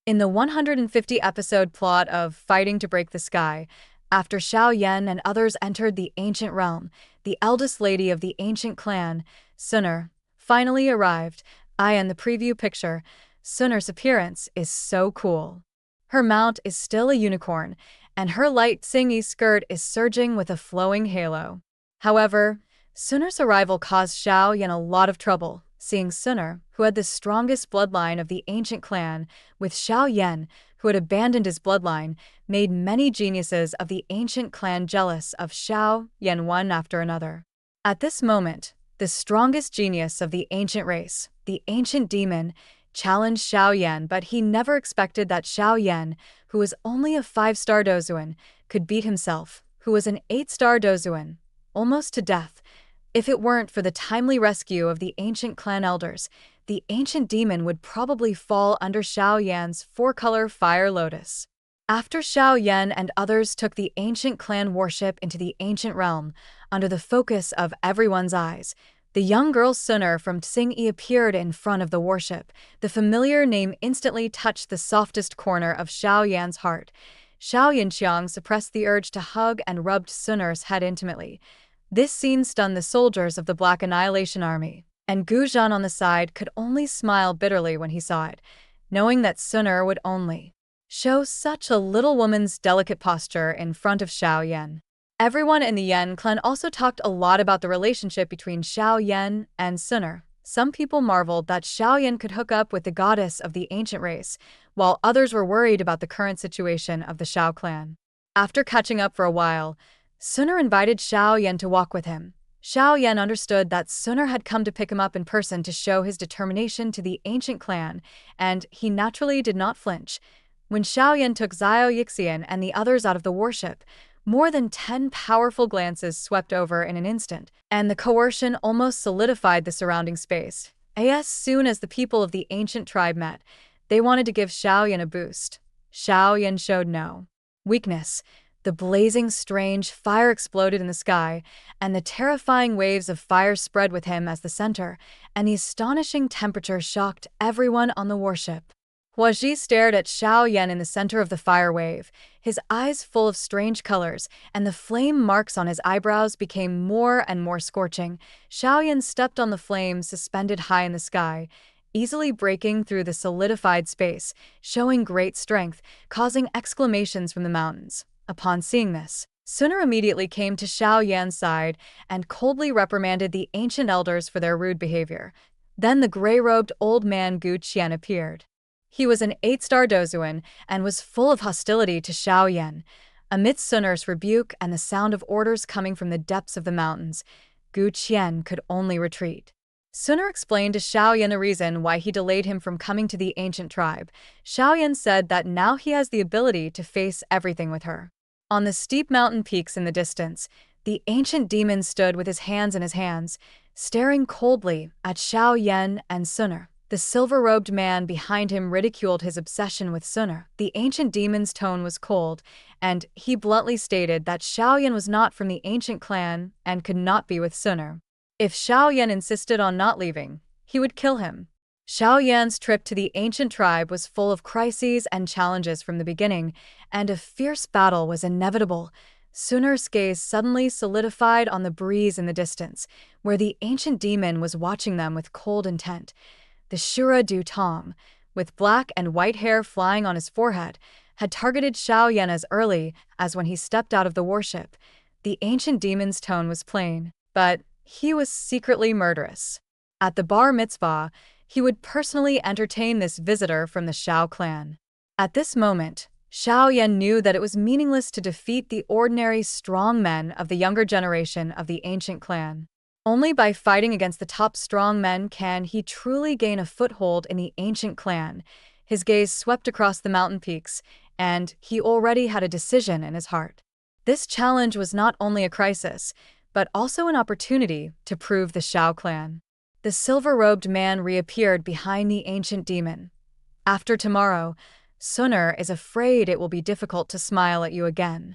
In the 150-episode plot of Fighting to Break the Sky, after Xiao Yan and others entered the ancient realm, the eldest lady of the ancient clan, Suner, finally arrived. In the preview picture, Suner's appearance is so cool. Her mount is still a unicorn, and her light singy skirt is surging with a flowing halo. However, Suner's arrival caused Xiao Yan a lot of trouble, seeing Suner, who had the strongest bloodline of the ancient clan, with Xiao Yan, who had abandoned his bloodline, made many geniuses of the ancient clan jealous of Xiao Yan one after another. At this moment, the strongest genius of the ancient race, the ancient demon, challenged Xiao Yan, but he never expected that Xiao Yan, who was only a 5-star Dozuan, could beat himself, who was an 8-star Dozuan, almost to death. If it weren't for the timely rescue of the ancient clan elders, the ancient demon would probably fall under Xiao Yan's 4-color fire lotus. After Xiao Yan and others took the ancient clan worship into the ancient realm, under the focus of everyone's eyes, the young girl Suner from Tsingyi appeared in front of the worship. The familiar name instantly touched the softest corner of Xiao Yan's heart. Xiao Yanqiang suppressed the urge to hug and rubbed Suner's head intimately. This scene stunned the soldiers of the Black Annihilation Army, and Guzhan on the side could only smile bitterly when he saw it, knowing that Suner would only show such a little woman's delicate posture in front of Xiao Yan. Everyone in the Yan clan also talked a lot about the relationship between Xiao Yan and Suner. Some people marveled that Xiao Yan could hook up with the goddess of the ancient race, while others were worried about the current situation of the Xiao clan. After catching up for a while, Suner invited Xiao Yan to walk with him. Xiao Yan understood that Suner had come to pick him up in person to show his determination to the ancient clan, and he naturally did not flinch. When Xiao Yan took Xiao Yixian and the others out of the worship, more than 10 powerful glances swept over in an instant, and the coercion almost solidified the surrounding space. As soon as the people of the ancient tribe met, they wanted to give Xiao Yan a boost. Xiao Yan showed no weakness. The blazing, strange fire exploded in the sky, and the terrifying waves of fire spread with him as the center, and the astonishing temperature shocked everyone on the worship. Huaji stared at Xiao Yan in the center of the fire wave, his eyes full of strange colors, and the flame marks on his eyebrows became more and more scorching. Xiao Yan stepped on the flame suspended high in the sky, easily breaking through the solidified space, showing great strength, causing exclamations from the mountains. Upon seeing this, Suner immediately came to Xiao Yan's side and coldly reprimanded the ancient elders for their rude behavior. Then the gray-robed old man Gu Qian appeared. He was an 8-star Dozuan and was full of hostility to Xiao Yan. Amidst Suner's rebuke and the sound of orders coming from the depths of the mountains, Gu Qian could only retreat. Suner explained to Xiao Yan the reason why he delayed him from coming to the ancient tribe. Xiao Yan said that now he has the ability to face everything with her. On the steep mountain peaks in the distance, the ancient demon stood with his hands in his hands, staring coldly at Xiao Yan and Suner. The silver-robed man behind him ridiculed his obsession with Suner. The ancient demon's tone was cold, and he bluntly stated that Xiao Yan was not from the ancient clan and could not be with Suner. If Xiao Yan insisted on not leaving, he would kill him. Xiao Yan's trip to the ancient tribe was full of crises and challenges from the beginning, and a fierce battle was inevitable. Suner's gaze suddenly solidified on the breeze in the distance, where the ancient demon was watching them with cold intent. The Shura Du Tong, with black and white hair flying on his forehead, had targeted Xiao Yan as early as when he stepped out of the worship. The ancient demon's tone was plain, but he was secretly murderous. At the bar mitzvah, he would personally entertain this visitor from the Xiao clan. At this moment, Xiao Yan knew that it was meaningless to defeat the ordinary strong men of the younger generation of the ancient clan. Only by fighting against the top strong men can he truly gain a foothold in the ancient clan. His gaze swept across the mountain peaks, and he already had a decision in his heart. This challenge was not only a crisis, but also an opportunity to prove the Xiao clan. The silver-robed man reappeared behind the ancient demon. After tomorrow, Suner is afraid it will be difficult to smile at you again.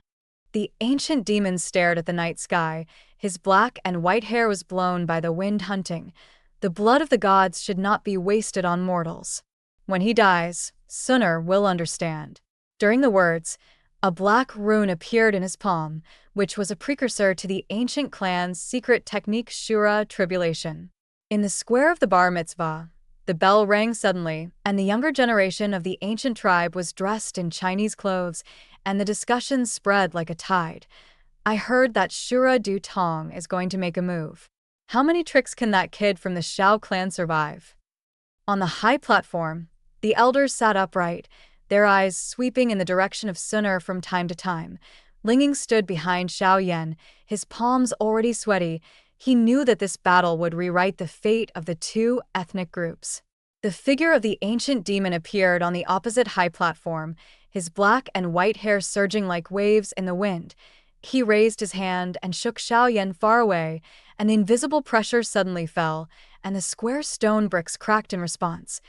The ancient demon stared at the night sky. His black and white hair was blown by the wind hunting. The blood of the gods should not be wasted on mortals. When he dies, sooner will understand. During the words, a black rune appeared in his palm, which was a precursor to the ancient clan's secret technique Shura Tribulation. In the square of the bar mitzvah, the bell rang suddenly, and the younger generation of the ancient tribe was dressed in Chinese clothes, and the discussion spread like a tide. I heard that Shura Du Tong is going to make a move. How many tricks can that kid from the Xiao clan survive? On the high platform, the elders sat upright, their eyes sweeping in the direction of Suner from time to time. Linging stood behind Xiao Yan, his palms already sweaty. He knew that this battle would rewrite the fate of the two ethnic groups. The figure of the ancient demon appeared on the opposite high platform, his black and white hair surging like waves in the wind. He raised his hand and shook Xiao Yan far away, and the invisible pressure suddenly fell, and the square stone bricks cracked in response.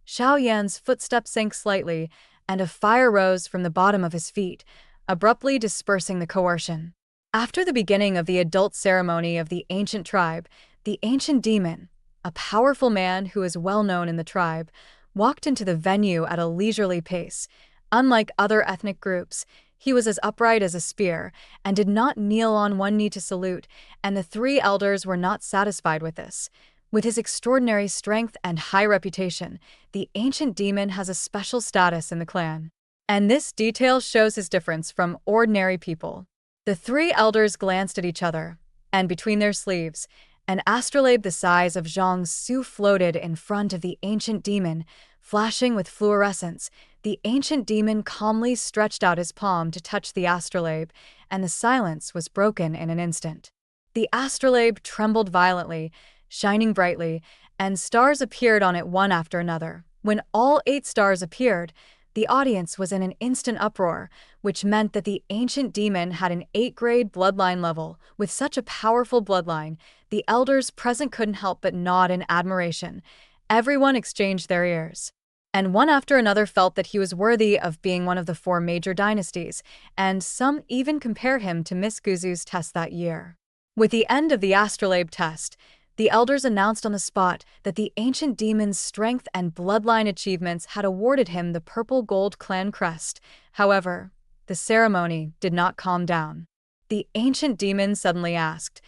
Xiao Yan's footsteps sank slightly, and a fire rose from the bottom of his feet, abruptly dispersing the coercion. After the beginning of the adult ceremony of the ancient tribe, the ancient demon, a powerful man who is well known in the tribe, walked into the venue at a leisurely pace. Unlike other ethnic groups, he was as upright as a spear and did not kneel on one knee to salute, and the three elders were not satisfied with this. With his extraordinary strength and high reputation, the ancient demon has a special status in the clan. And this detail shows his difference from ordinary people. The three elders glanced at each other, and between their sleeves, an astrolabe the size of Jiangsu floated in front of the ancient demon, flashing with fluorescence. The ancient demon calmly stretched out his palm to touch the astrolabe, and the silence was broken in an instant. The astrolabe trembled violently, shining brightly, and stars appeared on it one after another. When all 8 stars appeared, the audience was in an instant uproar, which meant that the ancient demon had an 8-grade bloodline level. With such a powerful bloodline, the elders present couldn't help but nod in admiration. Everyone exchanged their ears, and one after another felt that he was worthy of being one of the 4 major dynasties, and some even compare him to Miss Guzu's test that year. With the end of the astrolabe test, the elders announced on the spot that the ancient demon's strength and bloodline achievements had awarded him the purple gold clan crest. However, the ceremony did not calm down. The ancient demon suddenly asked,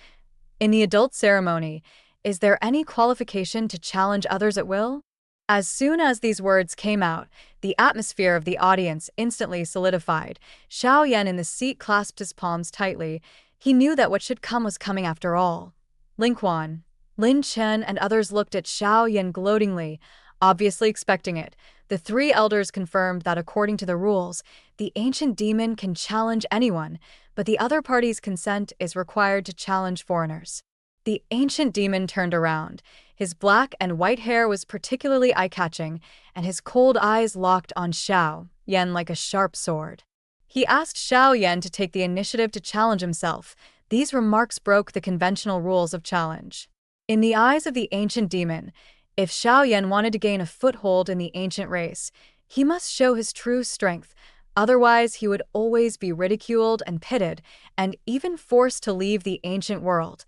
"In the adult ceremony, is there any qualification to challenge others at will?" As soon as these words came out, the atmosphere of the audience instantly solidified. Xiao Yan in the seat clasped his palms tightly. He knew that what should come was coming after all. Ling Quan, Lin Chen, and others looked at Xiao Yan gloatingly, obviously expecting it. The 3 elders confirmed that according to the rules, the ancient demon can challenge anyone, but the other party's consent is required to challenge foreigners. The ancient demon turned around. His black and white hair was particularly eye-catching, and his cold eyes locked on Xiao Yan like a sharp sword. He asked Xiao Yan to take the initiative to challenge himself. These remarks broke the conventional rules of challenge. In the eyes of the ancient demon, if Xiao Yan wanted to gain a foothold in the ancient race, he must show his true strength. Otherwise, he would always be ridiculed and pitted, and even forced to leave the ancient world.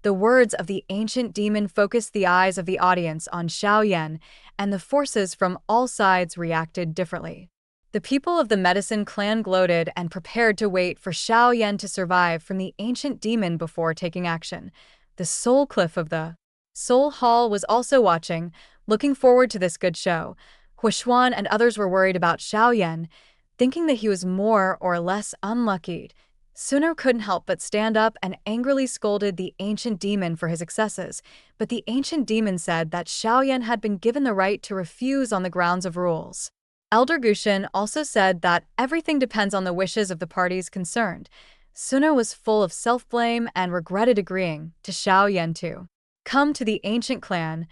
The words of the ancient demon focused the eyes of the audience on Xiao Yan, and the forces from all sides reacted differently. The people of the medicine clan gloated and prepared to wait for Xiao Yan to survive from the ancient demon before taking action. The Soul Cliff of the Soul Hall was also watching, looking forward to this good show. Huishuan and others were worried about Xiao Yan, thinking that he was more or less unlucky. Suner couldn't help but stand up and angrily scolded the ancient demon for his excesses, but the ancient demon said that Xiao Yan had been given the right to refuse on the grounds of rules. Elder Gushin also said that everything depends on the wishes of the parties concerned. Suner was full of self-blame and regretted agreeing to Xiao Yan to come to the ancient clan.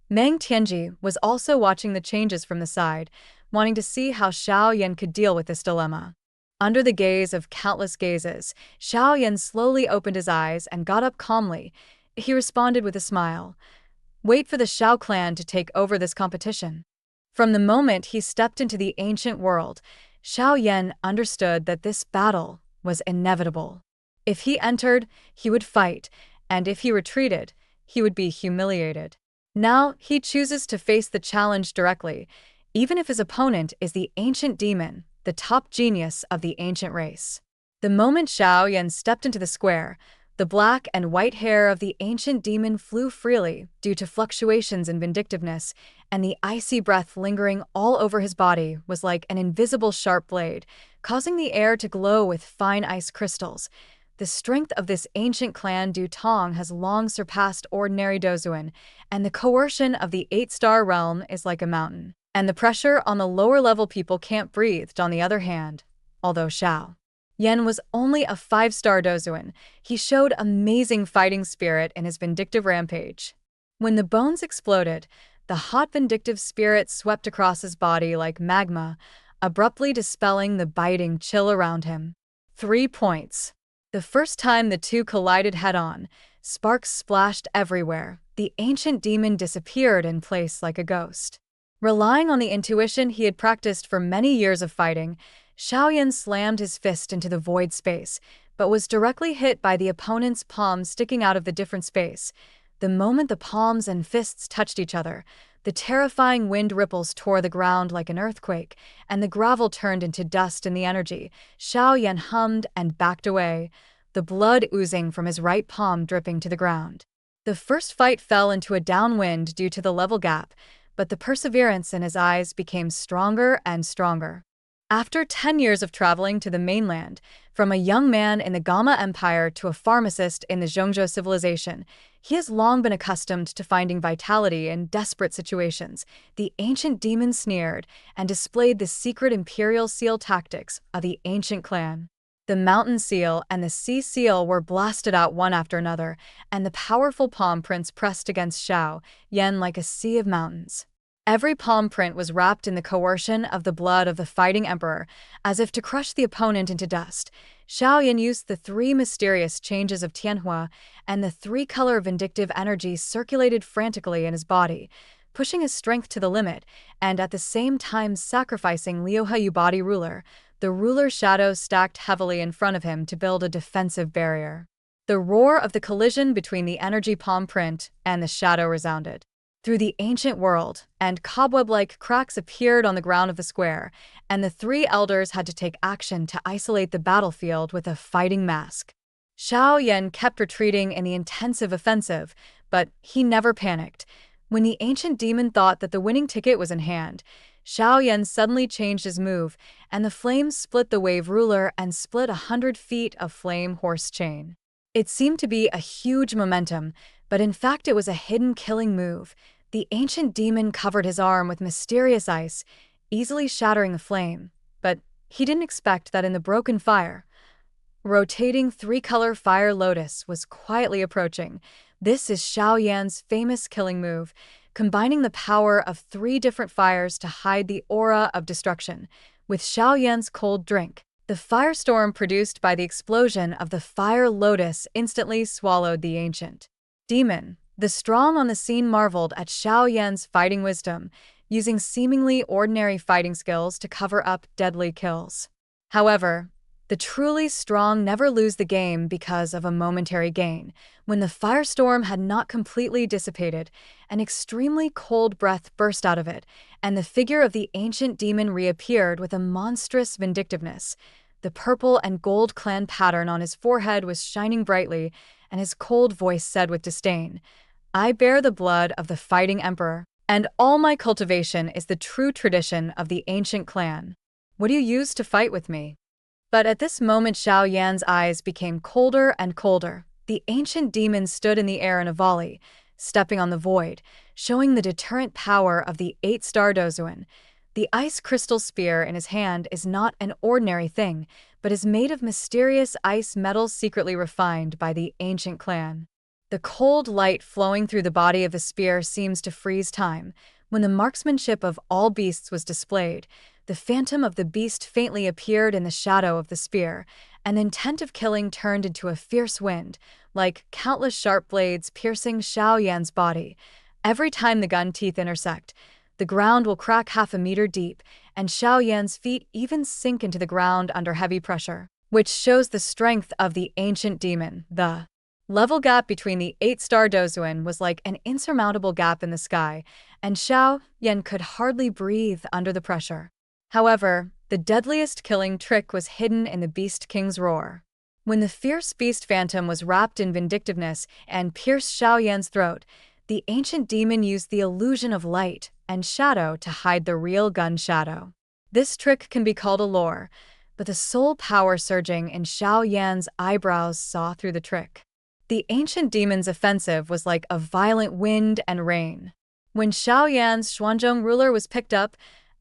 Meng Tianji was also watching the changes from the side, wanting to see how Xiao Yan could deal with this dilemma. Under the gaze of countless gazes, Xiao Yan slowly opened his eyes and got up calmly. He responded with a smile. Wait for the Xiao clan to take over this competition. From the moment he stepped into the ancient world, Xiao Yan understood that this battle was inevitable. If he entered, he would fight, and if he retreated, he would be humiliated. Now he chooses to face the challenge directly. even if his opponent is the ancient demon, the top genius of the ancient race. The moment Xiao Yan stepped into the square, the black and white hair of the ancient demon flew freely due to fluctuations in vindictiveness, and the icy breath lingering all over his body was like an invisible sharp blade, causing the air to glow with fine ice crystals. The strength of this ancient clan Du Tong has long surpassed ordinary Dozuan, and the coercion of the 8-star realm is like a mountain. And the pressure on the lower-level people can't breathe. On the other hand, although Xiao Yan was only a 5-star Dozuan, he showed amazing fighting spirit in his vindictive rampage. When the bones exploded, the hot vindictive spirit swept across his body like magma, abruptly dispelling the biting chill around him. 3 points. The first time the two collided head-on, sparks splashed everywhere. The ancient demon disappeared in place like a ghost. Relying on the intuition he had practiced for many years of fighting, Xiao Yan slammed his fist into the void space, but was directly hit by the opponent's palm sticking out of the different space. The moment the palms and fists touched each other, the terrifying wind ripples tore the ground like an earthquake, and the gravel turned into dust in the energy. Xiao Yan hummed and backed away, the blood oozing from his right palm dripping to the ground. The first fight fell into a downwind due to the level gap, but the perseverance in his eyes became stronger and stronger. After 10 years of traveling to the mainland, from a young man in the Gama Empire to a pharmacist in the Zhongzhou civilization, he has long been accustomed to finding vitality in desperate situations. The ancient demon sneered and displayed the secret imperial seal tactics of the ancient clan. The mountain seal and the sea seal were blasted out one after another, and the powerful palm prints pressed against Xiao Yan like a sea of mountains. Every palm print was wrapped in the coercion of the blood of the fighting emperor, as if to crush the opponent into dust. Xiao Yan used the 3 mysterious changes of Tianhua, and the 3-color vindictive energy circulated frantically in his body, pushing his strength to the limit, and at the same time sacrificing Liuheyu body ruler. The ruler shadows stacked heavily in front of him to build a defensive barrier. The roar of the collision between the energy palm print and the shadow resounded through the ancient world, and cobweb-like cracks appeared on the ground of the square, and the 3 elders had to take action to isolate the battlefield with a fighting mask. Xiao Yan kept retreating in the intensive offensive, but he never panicked. When the ancient demon thought that the winning ticket was in hand, Xiao Yan suddenly changed his move, and the flames split the wave ruler and split 100 feet of flame horse chain. It seemed to be a huge momentum, but in fact it was a hidden killing move. The ancient demon covered his arm with mysterious ice, easily shattering the flame, but he didn't expect that in the broken fire, rotating 3-color fire lotus was quietly approaching. This is Xiao Yan's famous killing move, combining the power of 3 different fires to hide the aura of destruction. With Xiao Yan's cold drink, the firestorm produced by the explosion of the fire lotus instantly swallowed the ancient demon. The strong on the scene marveled at Xiao Yan's fighting wisdom, using seemingly ordinary fighting skills to cover up deadly kills. However, the truly strong never lose the game because of a momentary gain. When the firestorm had not completely dissipated, an extremely cold breath burst out of it, and the figure of the ancient demon reappeared with a monstrous vindictiveness. The purple and gold clan pattern on his forehead was shining brightly, and his cold voice said with disdain, "I bear the blood of the fighting emperor, and all my cultivation is the true tradition of the ancient clan. What do you use to fight with me?" But at this moment Xiao Yan's eyes became colder and colder. The ancient demon stood in the air in a volley, stepping on the void, showing the deterrent power of the 8-star Dozuan. The ice crystal spear in his hand is not an ordinary thing, but is made of mysterious ice metals secretly refined by the ancient clan. The cold light flowing through the body of the spear seems to freeze time. When the marksmanship of all beasts was displayed, the phantom of the beast faintly appeared in the shadow of the spear, and the intent of killing turned into a fierce wind, like countless sharp blades piercing Xiao Yan's body. Every time the gun teeth intersect, the ground will crack half a meter deep, and Xiao Yan's feet even sink into the ground under heavy pressure, which shows the strength of the ancient demon. The level gap between the 8-star Dozuan was like an insurmountable gap in the sky, and Xiao Yan could hardly breathe under the pressure. However, the deadliest killing trick was hidden in the Beast King's roar. When the fierce beast phantom was wrapped in vindictiveness and pierced Xiao Yan's throat, the ancient demon used the illusion of light and shadow to hide the real gun shadow. This trick can be called a lure, but the soul power surging in Xiao Yan's eyebrows saw through the trick. The ancient demon's offensive was like a violent wind and rain. When Xiao Yan's Xuanzhong ruler was picked up,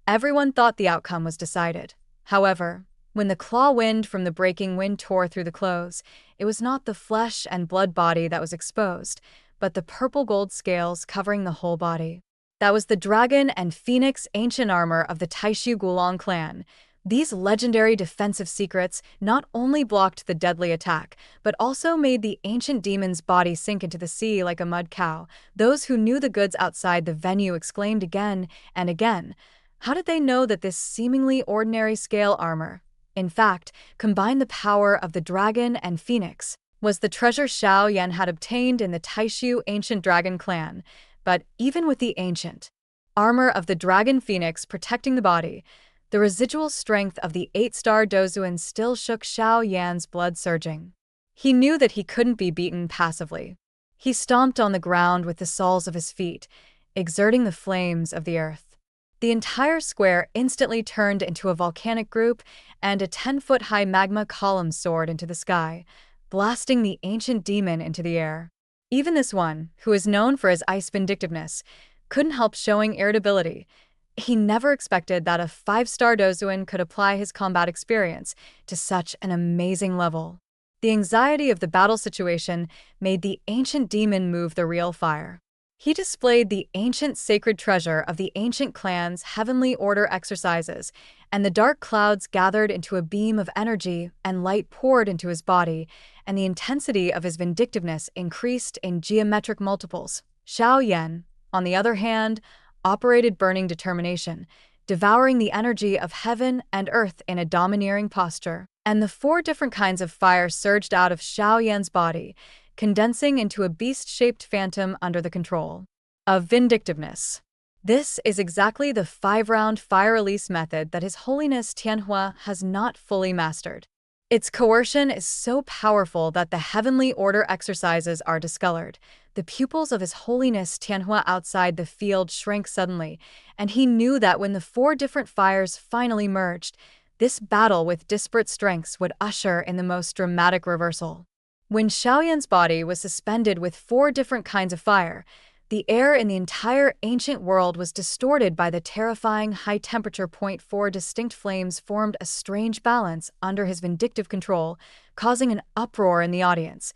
everyone thought the outcome was decided. However, when the claw wind from the breaking wind tore through the clothes, it was not the flesh and blood body that was exposed, but the purple gold scales covering the whole body. That was the dragon and phoenix ancient armor of the Taishu Guolong clan. These legendary defensive secrets not only blocked the deadly attack, but also made the ancient demon's body sink into the sea like a mud cow. Those who knew the goods outside the venue exclaimed again and again, how did they know that this seemingly ordinary scale armor, in fact, combined the power of the dragon and phoenix, was the treasure Xiao Yan had obtained in the Taishu ancient dragon clan? But even with the ancient armor of the dragon phoenix protecting the body, the residual strength of the 8-star Dozuan still shook Xiao Yan's blood surging. He knew that he couldn't be beaten passively. He stomped on the ground with the soles of his feet, exerting the flames of the earth. The entire square instantly turned into a volcanic group, and a 10-foot-high magma column soared into the sky, blasting the ancient demon into the air. Even this one, who is known for his ice vindictiveness, couldn't help showing irritability. He never expected that a 5-star Dozuan could apply his combat experience to such an amazing level. The anxiety of the battle situation made the ancient demon move the real fire. He displayed the ancient sacred treasure of the ancient clan's heavenly order exercises, and the dark clouds gathered into a beam of energy and light poured into his body, and the intensity of his vindictiveness increased in geometric multiples. Xiao Yan, on the other hand, operated burning determination, devouring the energy of heaven and earth in a domineering posture. And the 4 different kinds of fire surged out of Xiao Yan's body, condensing into a beast-shaped phantom under the control of vindictiveness. This is exactly the 5-round fire release method that His Holiness Tianhua has not fully mastered. Its coercion is so powerful that the heavenly order exercises are discolored. The pupils of His Holiness Tianhua outside the field shrank suddenly, and he knew that when the 4 different fires finally merged, this battle with disparate strengths would usher in the most dramatic reversal. When Xiao Yan's body was suspended with 4 different kinds of fire, the air in the entire ancient world was distorted by the terrifying high-temperature point. 4 distinct flames formed a strange balance under his vindictive control, causing an uproar in the audience.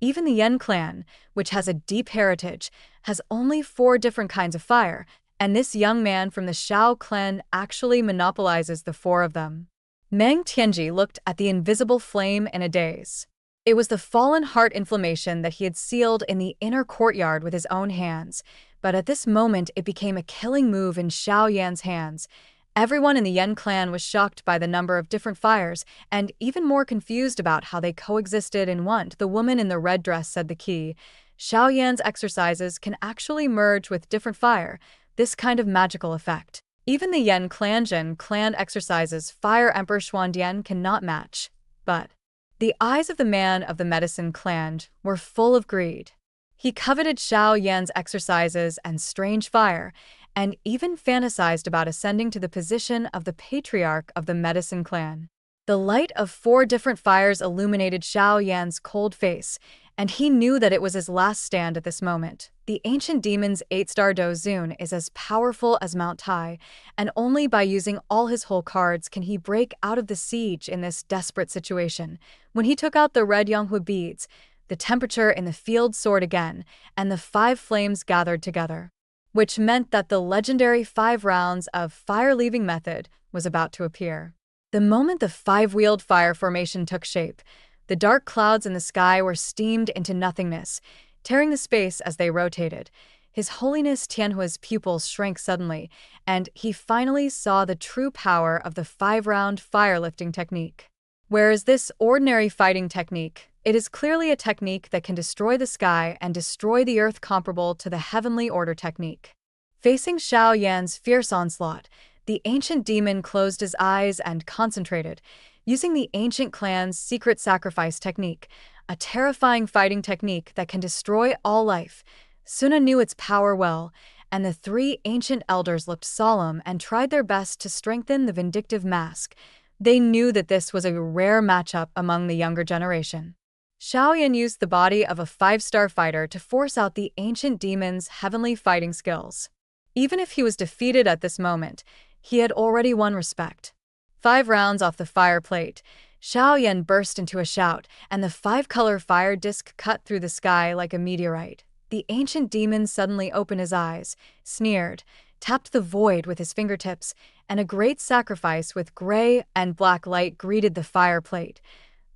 Even the Yan clan, which has a deep heritage, has only 4 different kinds of fire, and this young man from the Xiao clan actually monopolizes the 4 of them. Meng Tianji looked at the invisible flame in a daze. It was the fallen heart inflammation that he had sealed in the inner courtyard with his own hands, but at this moment it became a killing move in Xiao Yan's hands. Everyone in the Yan clan was shocked by the number of different fires, and even more confused about how they coexisted in one. The woman in the red dress said the key. Xiao Yan's exercises can actually merge with different fire, this kind of magical effect. Even the Yan clan exercises Fire Emperor Xuandian cannot match. But the eyes of the man of the medicine clan were full of greed. He coveted Xiao Yan's exercises and strange fire, and even fantasized about ascending to the position of the patriarch of the medicine clan. The light of 4 different fires illuminated Xiao Yan's cold face, and he knew that it was his last stand at this moment. The ancient demon's 8-star Dozun is as powerful as Mount Tai, and only by using all his whole cards can he break out of the siege in this desperate situation. When he took out the red Yonghua beads, the temperature in the field soared again, and the 5 flames gathered together, which meant that the legendary 5 rounds of fire-leaving method was about to appear. The moment the 5-wheeled fire formation took shape, the dark clouds in the sky were steamed into nothingness, tearing the space as they rotated. His Holiness Tianhua's pupils shrank suddenly, and he finally saw the true power of the 5-round fire-lifting technique. Whereas this ordinary fighting technique, it is clearly a technique that can destroy the sky and destroy the earth, comparable to the heavenly order technique. Facing Xiao Yan's fierce onslaught, the ancient demon closed his eyes and concentrated, using the ancient clan's secret sacrifice technique, a terrifying fighting technique that can destroy all life. Suna knew its power well, and the three ancient elders looked solemn and tried their best to strengthen the vindictive mask. They knew that this was a rare matchup among the younger generation. Xiao Yan used the body of a five-star fighter to force out the ancient demon's heavenly fighting skills. Even if he was defeated at this moment, he had already won respect. 5 rounds off the fire plate, Xiao Yan burst into a shout, and the 5-color fire disc cut through the sky like a meteorite. The ancient demon suddenly opened his eyes, sneered, tapped the void with his fingertips, and a great sacrifice with gray and black light greeted the fire plate.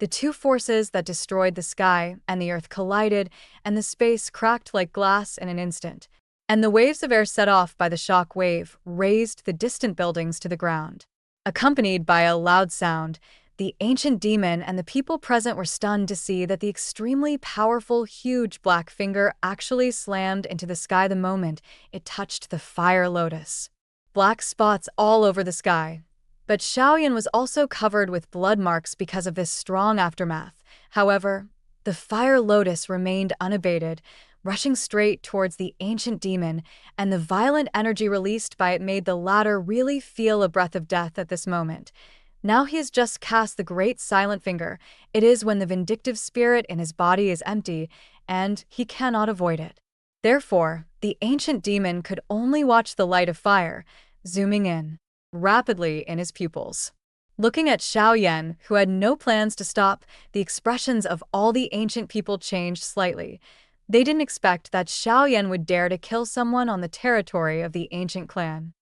The two forces that destroyed the sky and the earth collided, and the space cracked like glass in an instant. And the waves of air set off by the shock wave razed the distant buildings to the ground. Accompanied by a loud sound, the ancient demon and the people present were stunned to see that the extremely powerful, huge black finger actually slammed into the sky the moment it touched the fire lotus. Black spots all over the sky. But Xiao Yan was also covered with blood marks because of this strong aftermath. However, the fire lotus remained unabated, rushing straight towards the ancient demon, and the violent energy released by it made the latter really feel a breath of death at this moment. Now he has just cast the great silent finger. It is when the vindictive spirit in his body is empty, and he cannot avoid it. Therefore, the ancient demon could only watch the light of fire, zooming in rapidly in his pupils. Looking at Xiao Yan, who had no plans to stop, the expressions of all the ancient people changed slightly. They didn't expect that Xiao Yan would dare to kill someone on the territory of the ancient clan.